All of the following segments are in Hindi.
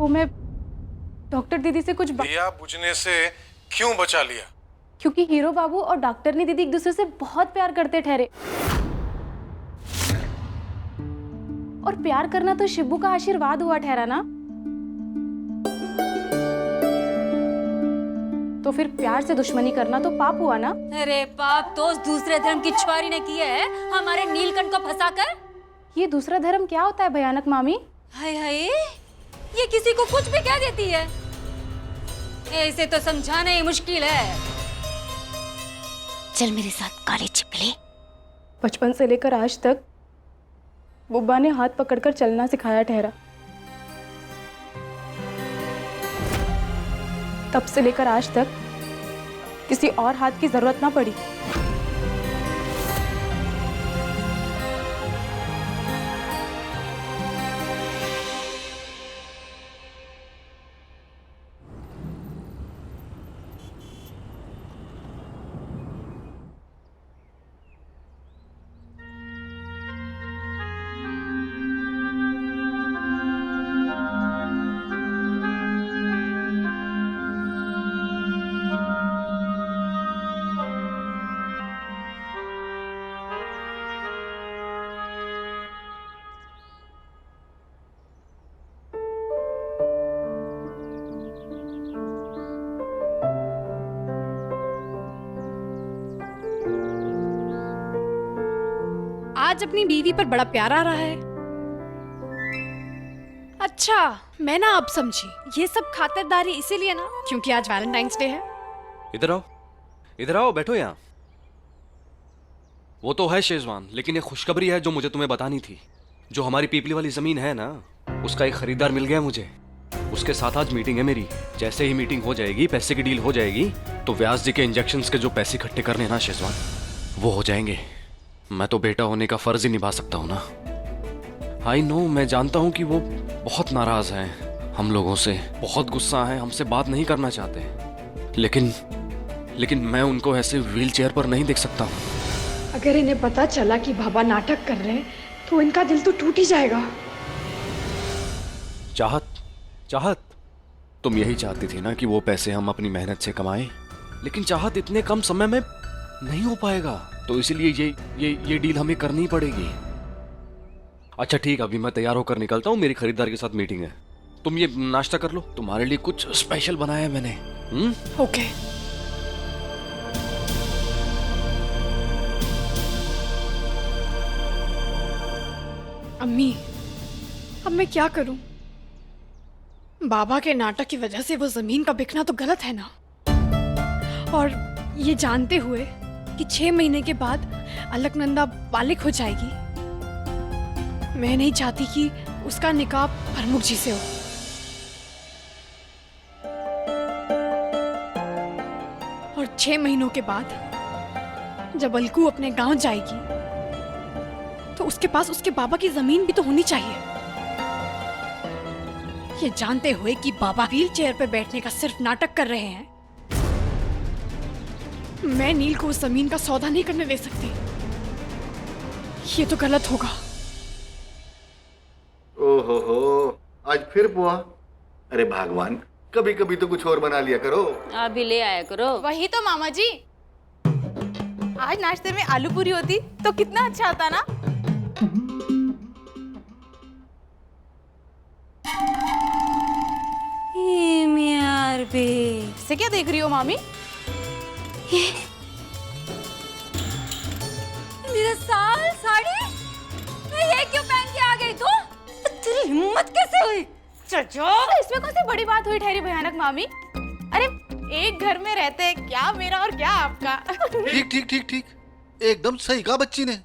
मैं डॉक्टर दीदी से कुछ दिया बुझने से क्यों बचा लिया? क्योंकि हीरो बाबू और डॉक्टरनी दीदी एक दूसरे से बहुत प्यार करते ठहरे। और प्यार करना तो शिबू का आशीर्वाद हुआ ठहरा ना। तो फिर प्यार से दुश्मनी करना तो पाप हुआ ना। अरे पाप तो उस दूसरे धर्म की छुआरी ने किया है, हमारे नीलकंठ को फंसाकर। ये दूसरा धर्म क्या होता है भयानक मामी? हाय हाय, ये किसी को कुछ भी कह देती है। ऐसे तो समझाना ही मुश्किल है। चल मेरे साथ काली छिपकली। बचपन से लेकर आज तक बुब्बा ने हाथ पकड़कर चलना सिखाया ठहरा। तब से लेकर आज तक किसी और हाथ की जरूरत ना पड़ी। आज अपनी बीवी पर बड़ा प्यार आ रहा है। अच्छा, मैं ना अब समझी, ये सब खातिरदारी इसीलिए ना क्योंकि आज वैलेंटाइंस डे है। इधर आओ, बैठो यहाँ। वो तो है शेजवान, लेकिन ये खुशखबरी है जो मुझे तुम्हें बतानी थी। जो हमारी पीपली वाली जमीन है ना, उसका एक खरीदार मिल गया मुझे। उसके साथ आज मीटिंग है मेरी। जैसे ही मीटिंग हो जाएगी, पैसे की डील हो जाएगी, तो व्यास जी के इंजेक्शंस के जो पैसे इकट्ठे करने हैं ना शेजवान, वो हो जाएंगे। मैं तो बेटा होने का फर्ज ही निभा सकता हूँ ना। आई नो, मैं जानता हूँ कि वो बहुत नाराज हैं हम लोगों से, बहुत गुस्सा है, हमसे बात नहीं करना चाहते, लेकिन मैं उनको ऐसे व्हील चेयर पर नहीं देख सकता हूँ। अगर इन्हें पता चला कि बाबा नाटक कर रहे हैं तो इनका दिल तो टूट ही जाएगा। चाहत, तुम यही चाहती थी ना कि वो पैसे हम अपनी मेहनत से कमाएं, लेकिन चाहत इतने कम समय में नहीं हो पाएगा, तो इसीलिए ये डील हमें करनी पड़ेगी। अच्छा ठीक, अभी मैं तैयार होकर निकलता हूँ, मेरी खरीदार के साथ मीटिंग है। तुम ये नाश्ता कर लो, तुम्हारे लिए कुछ स्पेशल बनाया है मैंने। ओके। अम्मी, अब मैं क्या करूं? बाबा के नाटक की वजह से वो जमीन का बिकना तो गलत है ना, और ये जानते हुए कि 6 महीने के बाद अलकनंदा बालिग हो जाएगी, मैं नहीं चाहती कि उसका निकाह प्रमुख जी से हो। और 6 महीनों के बाद जब अलकू अपने गांव जाएगी तो उसके पास उसके बाबा की जमीन भी तो होनी चाहिए। ये जानते हुए कि बाबा व्हील चेयर पर बैठने का सिर्फ नाटक कर रहे हैं, मैं नील को उस जमीन का सौदा नहीं करने दे सकती। ये तो गलत होगा। ओहो, आज फिर बुआ। अरे भगवान, कभी कभी तो कुछ और बना लिया करो। अभी ले आया करो। वही तो मामा जी, आज नाश्ते में आलू पूरी होती तो कितना अच्छा होता ना। से क्या देख रही हो मामी? मेरा साल साड़ी, मैं ये क्यों पहन के आ गई? तो तेरी हिम्मत कैसे हुई? चल जाओ, इसमें कौन सी बड़ी बात हुई ठहरी भयानक मामी? अरे एक घर में रहते हैं, क्या मेरा और क्या आपका। ठीक, एकदम सही कहा बच्ची ने।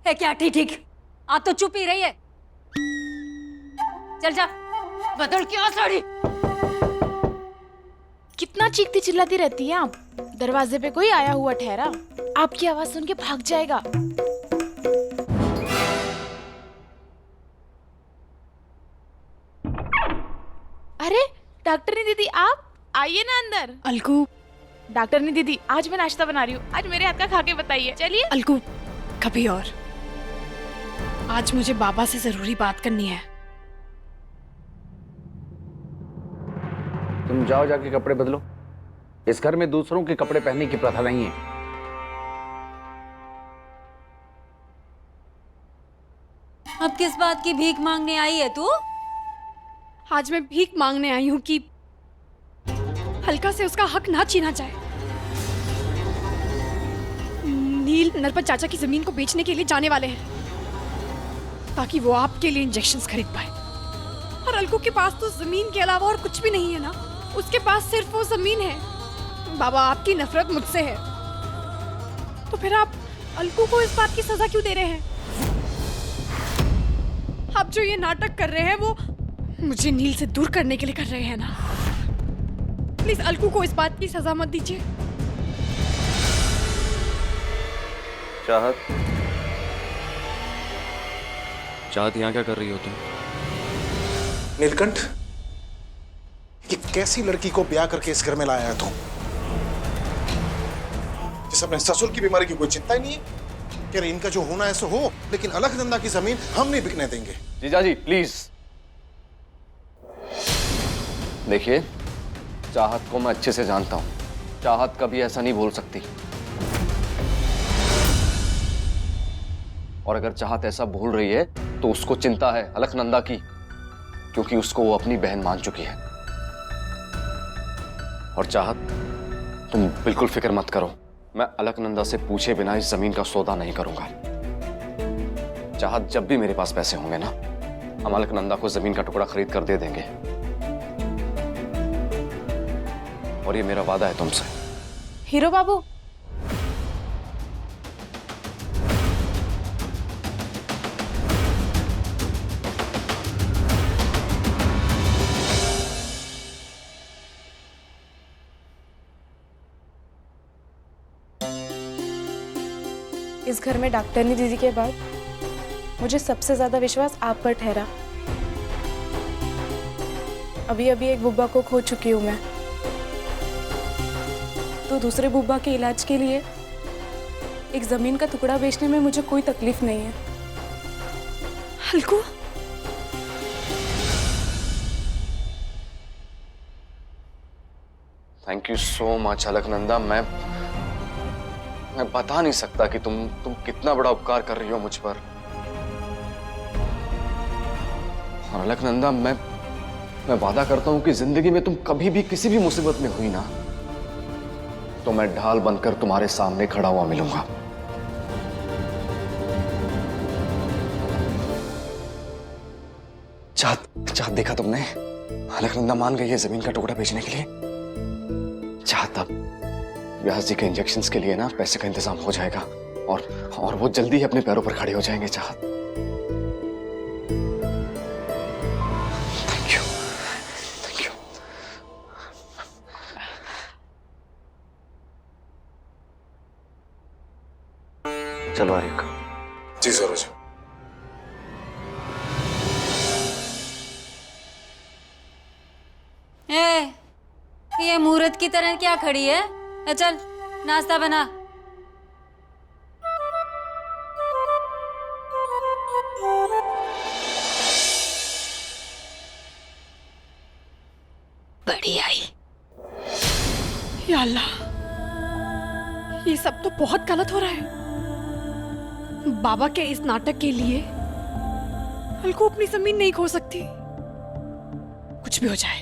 है क्या ठीक ठीक? आप तो चुप ही रही है। चल जा, बदल क्या साड़ी। कितना चीखती चिल्लाती रहती हैं आप? दरवाजे पे कोई आया हुआ ठहरा, आपकी आवाज सुन के भाग जाएगा। अरे डॉक्टरनी दीदी, आप आइए ना अंदर। अलकू, डॉक्टरनी दीदी, आज मैं नाश्ता बना रही हूँ, आज मेरे हाथ का खा के बताइए। चलिए। अलकू, कभी और। आज मुझे बाबा से जरूरी बात करनी है। तुम जाओ जाके कपड़े बदलो। इस घर में दूसरों के कपड़े पहनने की प्रथा नहीं है। अब किस बात की भीख मांगने आई है तू? आज मैं भीख मांगने आई हूं कि हल्का से उसका हक ना छीना जाए। नील नरपत चाचा की जमीन को बेचने के लिए जाने वाले हैं ताकि वो आपके लिए इंजेक्शंस खरीद पाए। और अलगू के पास तो जमीन के अलावा और कुछ भी नहीं है ना, उसके पास सिर्फ वो जमीन है। बाबा, आपकी नफरत मुझसे है, तो फिर आप अलगू को इस बात की सजा क्यों दे रहे हैं? आप जो ये नाटक कर रहे हैं वो मुझे नील से दूर करने के लिए कर रहे हैं ना। प्लीज अलगू को इस बात की सजा मत दीजिए। चाहत, चाहत यहाँ क्या कर रही हो तुम? नीलकंठ, ये कैसी लड़की को ब्याह करके इस घर में लाया है तू, जिस अपने ससुर की बीमारी की कोई चिंता ही नहीं है? कह रहे इनका जो होना है सो हो, लेकिन अलकनंदा की जमीन हम नहीं बिकने देंगे। जीजाजी प्लीज देखिए, चाहत को मैं अच्छे से जानता हूं। चाहत कभी ऐसा नहीं बोल सकती, और अगर चाहत ऐसा बोल रही है तो उसको चिंता है अलकनंदा की, क्योंकि उसको वो अपनी बहन मान चुकी है। और चाहत, तुम बिल्कुल फिक्र मत करो, मैं अलकनंदा से पूछे बिना इस जमीन का सौदा नहीं करूंगा। चाहत, जब भी मेरे पास पैसे होंगे ना, हम अलकनंदा को जमीन का टुकड़ा खरीद कर दे देंगे। और ये मेरा वादा है तुमसे। हीरो बाबू, इस घर में डॉक्टरनी दीदी के बाद मुझे सबसे ज्यादा विश्वास आप पर ठहरा। अभी अभी एक बुब्बा को खो चुकी हूं मैं, तो दूसरे बुब्बा के इलाज के लिए एक जमीन का टुकड़ा बेचने में मुझे कोई तकलीफ नहीं है। Algu, thank you so much Alaknanda. मैं बता नहीं सकता कि तुम कितना बड़ा उपकार कर रही हो मुझ पर। और अलकनंदा, मैं वादा करता हूं कि जिंदगी में तुम कभी भी किसी भी मुसीबत में हुई ना, तो मैं ढाल बनकर तुम्हारे सामने खड़ा हुआ मिलूंगा। चाहत देखा तुमने? अलकनंदा मान गई है जमीन का टुकड़ा बेचने के लिए। चाहत, अब व्यास जी के इंजेक्शंस के लिए ना पैसे का इंतजाम हो जाएगा, और वो जल्दी ही अपने पैरों पर खड़े हो जाएंगे। चाहत, थैंक यू, थैंक यू। चलो आर्यक। जी सरोज। ये मुहूर्त की तरह क्या खड़ी है? चल नाश्ता बना। बड़ी आई। या अल्लाह, ये सब तो बहुत गलत हो रहा है। बाबा के इस नाटक के लिए अलगू अपनी जमीन नहीं खो सकती। कुछ भी हो जाए,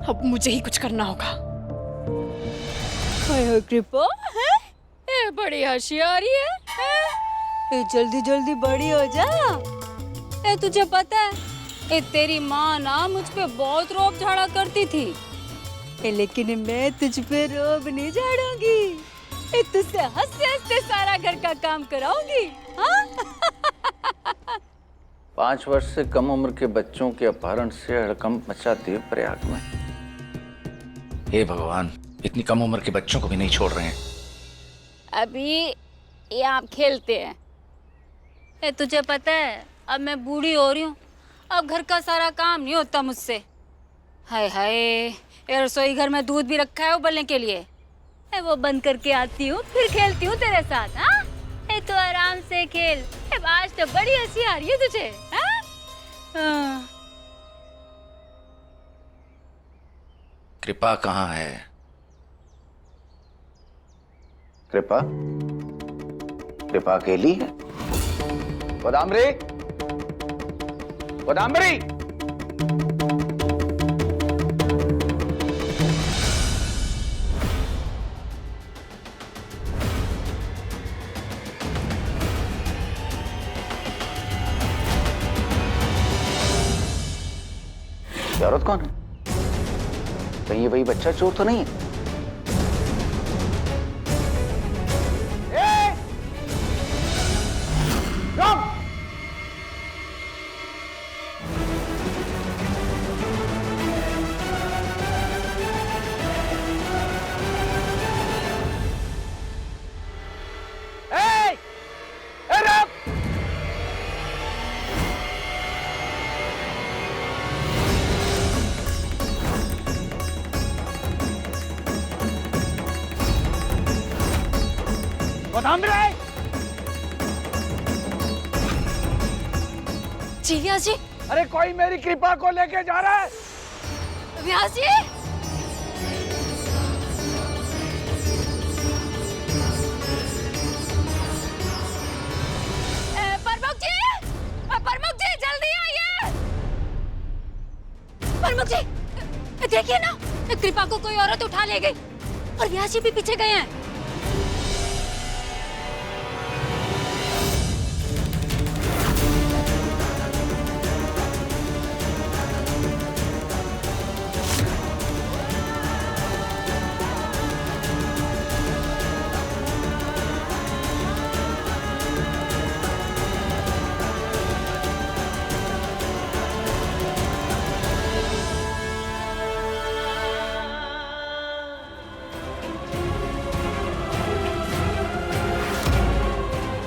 अब मुझे ही कुछ करना होगा। कृपा है? ये बड़ी होशियारी है? ये जल्दी जल्दी बड़ी हो जा। ये तुझे पता है, ये तेरी माँ ना मुझ पे बहुत रोब झाड़ा करती थी, लेकिन मैं तुझ पे रोब नहीं झाड़ूंगी। ये तुझसे हंसते हंसते सारा घर का काम कराऊंगी। हाँ? 5 वर्ष से कम उम्र के बच्चों के अपहरण से हड़कंप मचा दिए प्रयाग में। हे भगवान, इतनी कम उम्र के बच्चों को भी नहीं छोड़ रहे हैं। अभी ये आप खेलते हैं। ये तुझे पता है, अब मैं बूढ़ी हो रही हूँ, अब घर का सारा काम नहीं होता मुझसे। हाय हाय, ये रसोई घर में दूध भी रखा है उबलने के लिए, वो बंद करके आती हूँ, फिर खेलती हूँ तेरे साथ। हाँ, ये तो आराम से खेल। आज तो बड़ी हंसी आ रही है तुझे। हाँ? कृपा कहाँ है? कृपा? कृपा अकेली है? गोदामरी, गोदामरी! ये औरत कौन है? कहीं ये वही बच्चा चोर तो नहीं है? जी व्यास जी। अरे कोई मेरी कृपा को लेके जा रहा है। व्यास जी, प्रमुख जी जल्दी आइए। प्रमुख जी देखिए ना, कृपा को कोई औरत उठा ले गई और व्यास जी भी पीछे गए हैं।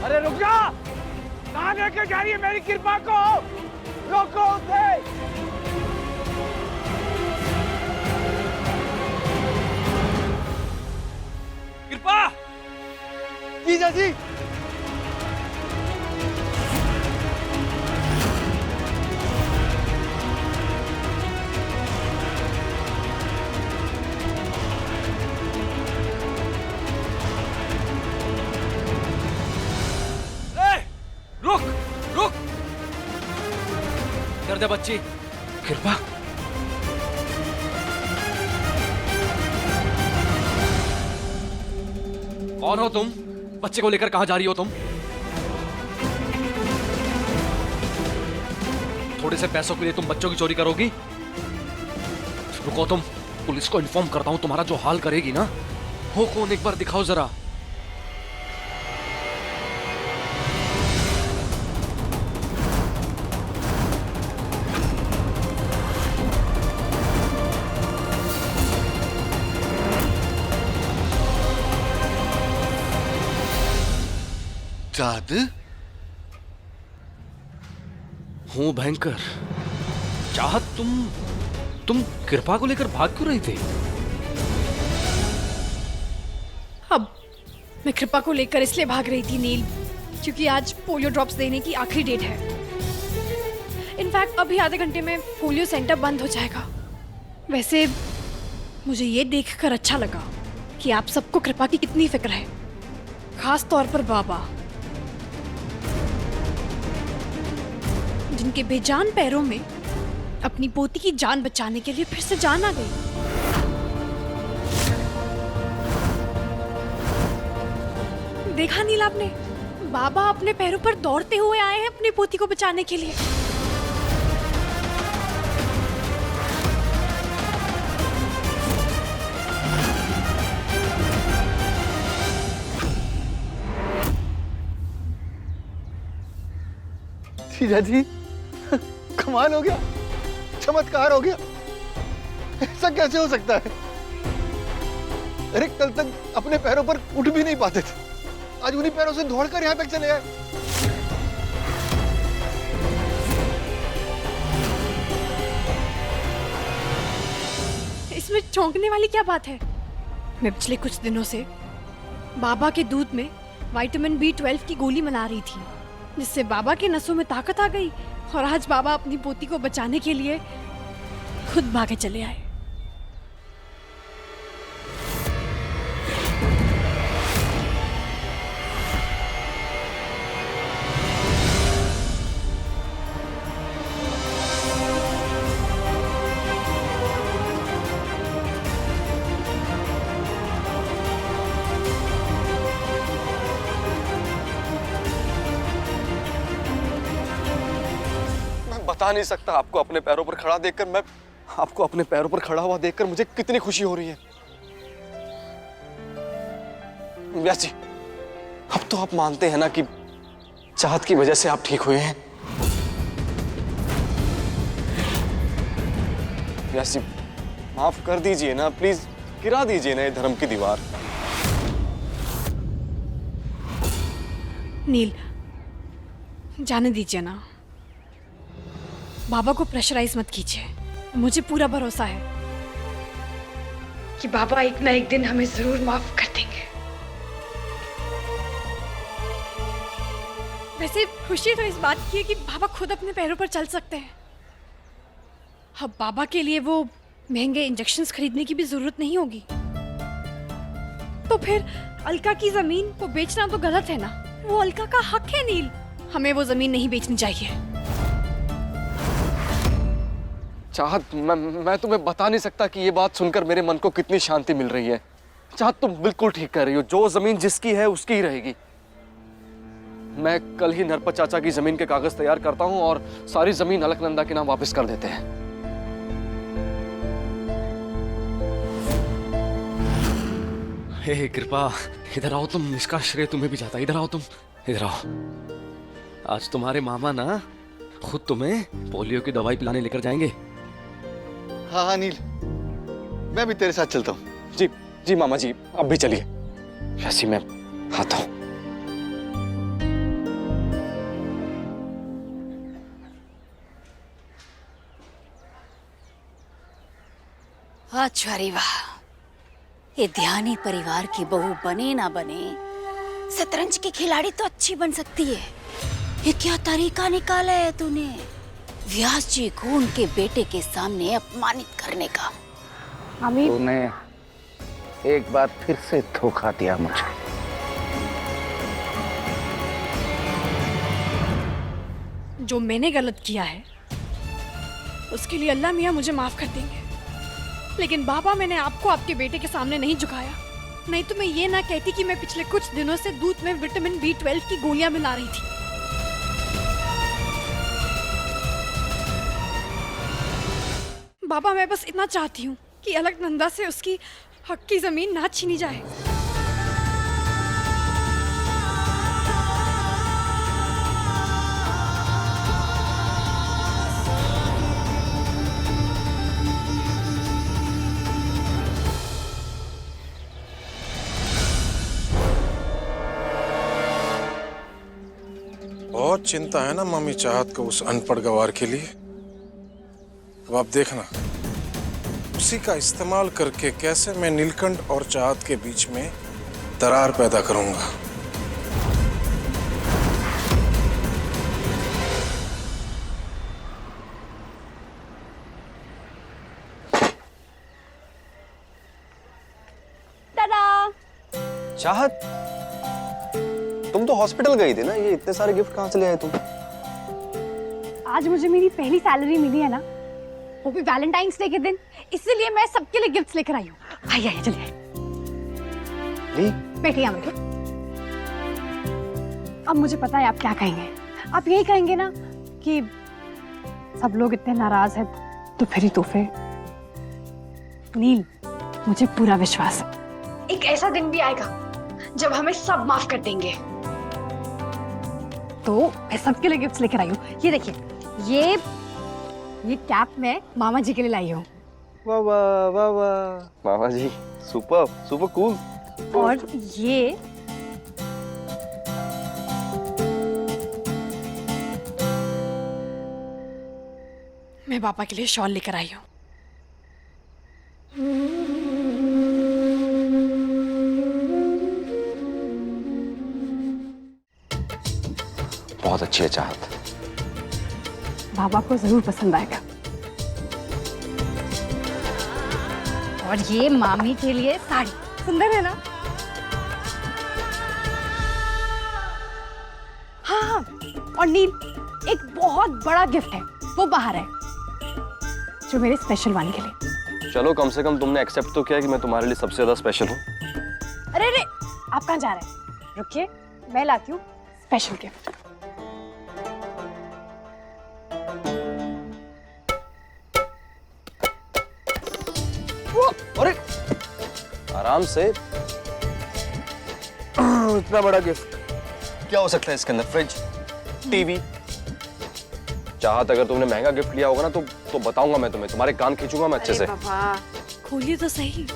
अरे रुक जा, कहाँ लेके जा रही है मेरी कृपा को? रोको उसे। कृपा! जीजा जी, रुक रुक! कर दे बच्ची। कृपा! कौन हो तुम? बच्चे को लेकर कहां जा रही हो तुम? थोड़े से पैसों के लिए तुम बच्चों की चोरी करोगी? रुको, तुम पुलिस को इन्फॉर्म करता हूं, तुम्हारा जो हाल करेगी ना। हो कौन, एक बार दिखाओ जरा। चाँद? हूं भयंकर। चाहत, तुम कृपा को लेकर भाग क्यों रही थी? अब मैं कृपा को लेकर इसलिए भाग रही थी नील, क्योंकि आज पोलियो ड्रॉप्स देने की आखिरी डेट है। इनफैक्ट अभी आधे घंटे में पोलियो सेंटर बंद हो जाएगा। वैसे मुझे ये देखकर अच्छा लगा कि आप सबको कृपा की कितनी फिक्र है, खास तौर पर बाबा, जिनके बेजान पैरों में अपनी पोती की जान बचाने के लिए फिर से जान आ गई। देखा नील आपने, बाबा अपने पैरों पर दौड़ते हुए आए हैं अपनी पोती को बचाने के लिए। जीजा जी, कमाल हो गया, चमत्कार हो गया। ऐसा कैसे हो सकता है? अरे कल तक अपने पैरों पर उठ भी नहीं पाते थे, आज उन्हीं पैरों से दौड़कर यहाँ तक चले आए। इसमें चौंकने वाली क्या बात है? मैं पिछले कुछ दिनों से बाबा के दूध में विटामिन B12 की गोली मिला रही थी, जिससे बाबा के नसों में ताकत आ गई और आज बाबा अपनी पोती को बचाने के लिए खुद भागे चले आए। बता नहीं सकता, आपको अपने पैरों पर खड़ा देखकर आपको अपने पैरों पर खड़ा हुआ देखकर मुझे कितनी खुशी हो रही है। व्यास जी, अब तो आप मानते हैं ना कि चाहत की वजह से आप ठीक हुए हैं। व्यास जी, माफ कर दीजिए ना प्लीज, गिरा दीजिए ना ये धर्म की दीवार। नील, जाने दीजिए ना, बाबा को प्रेशराइज मत कीजिए। मुझे पूरा भरोसा है कि बाबा एक ना एक दिन हमें जरूर माफ कर देंगे। वैसे खुशी तो इस बात की है कि बाबा खुद अपने पैरों पर चल सकते हैं। अब बाबा के लिए वो महंगे इंजेक्शंस खरीदने की भी जरूरत नहीं होगी। तो फिर अलका की जमीन को बेचना तो गलत है ना, वो अलका का हक है नील, हमें वो जमीन नहीं बेचनी चाहिए। चाहत, मैं तुम्हें बता नहीं सकता कि ये बात सुनकर मेरे मन को कितनी शांति मिल रही है। चाहत, तुम बिल्कुल ठीक कर रही हो, जो जमीन जिसकी है उसकी ही रहेगी। मैं कल ही नरपत चाचा की जमीन के कागज तैयार करता हूँ और सारी जमीन अलकनंदा के नाम वापस कर देते हैं। हे कृपा, इधर आओ तुम, इसका श्रेय तुम्हें भी जाता है। इधर आओ तुम, इधर आओ। आज तुम्हारे मामा ना खुद तुम्हें पोलियो की दवाई पिलाने लेकर जाएंगे। हाँ हाँ नील, मैं भी तेरे साथ चलता हूँ। जी जी मामा जी, अब भी चलिए। वैसे मैं आता हूँ। अच्छा रे वाह, ये ध्यानी परिवार की बहू बने ना बने, शतरंज की खिलाड़ी तो अच्छी बन सकती है। ये क्या तरीका निकाला है तूने व्यास जी को उनके बेटे के सामने अपमानित करने का? मामी, तूने एक बार फिर से धोखा दिया मुझे। जो मैंने गलत किया है उसके लिए अल्लाह मियाँ मुझे माफ कर देंगे, लेकिन बाबा मैंने आपको आपके बेटे के सामने नहीं झुकाया। नहीं तो मैं ये ना कहती कि मैं पिछले कुछ दिनों से दूध में विटामिन B12 की गोलियां मिला रही थी। बाबा, मैं बस इतना चाहती हूँ कि अलकनंदा से उसकी हक की जमीन ना छीनी जाए। बहुत चिंता है ना मम्मी चाहत को उस अनपढ़ गवार के लिए। अब आप देखना, उसी का इस्तेमाल करके कैसे मैं नीलकंठ और चाहत के बीच में दरार पैदा करूंगा। चाहत, तुम तो हॉस्पिटल गई थी ना, ये इतने सारे गिफ्ट कहाँ से ले आए तुम? आज मुझे मेरी पहली सैलरी मिली है ना, वो भी वैलेंटाइंस डे के दिन, इसलिए मैं सबके लिए गिफ्ट्स लेकर आई हूँ। आइए आइए चलिए, बैठिए यहाँ बैठिए। अब मुझे पता है आप क्या कहेंगे। आप यही कहेंगे ना कि सब लोग इतने नाराज हैं तो फिर ही तोहफे। नील, मुझे पूरा विश्वास है एक ऐसा दिन भी आएगा जब हमें सब माफ कर देंगे। तो मैं सबके लिए गिफ्ट्स लेकर आई हूँ। ये देखिए, ये कैप मैं मामा जी के लिए लाई हूँ। वाह वाह वाह वाह, मामा जी सुपर सुपर कूल। और ये मैं पापा के लिए शॉल लेकर आई हूँ। बहुत अच्छी है चाहत, बाबा को जरूर पसंद आएगा। और ये मामी के लिए साड़ी सुंदर है ना? हाँ हाँ, और नील, एक बहुत बड़ा गिफ्ट है, वो बाहर है, जो मेरे स्पेशल वाले के लिए। चलो कम से कम तुमने एक्सेप्ट तो किया कि मैं तुम्हारे लिए सबसे ज्यादा स्पेशल हूँ। अरे अरे, आप कहाँ जा रहे हैं? रुकिए, मैं लाती हूँ स्पेशल गिफ्ट। आराम से। इतना बड़ा गिफ्ट क्या हो सकता है इसके अंदर? Fridge, TV. चाहत अगर तुमने महंगा गिफ्ट लिया होगा ना तो बताऊंगा मैं तुम्हें, तुम्हारे कान खींचूंगा मैं अच्छे से। खोलिए तो सही।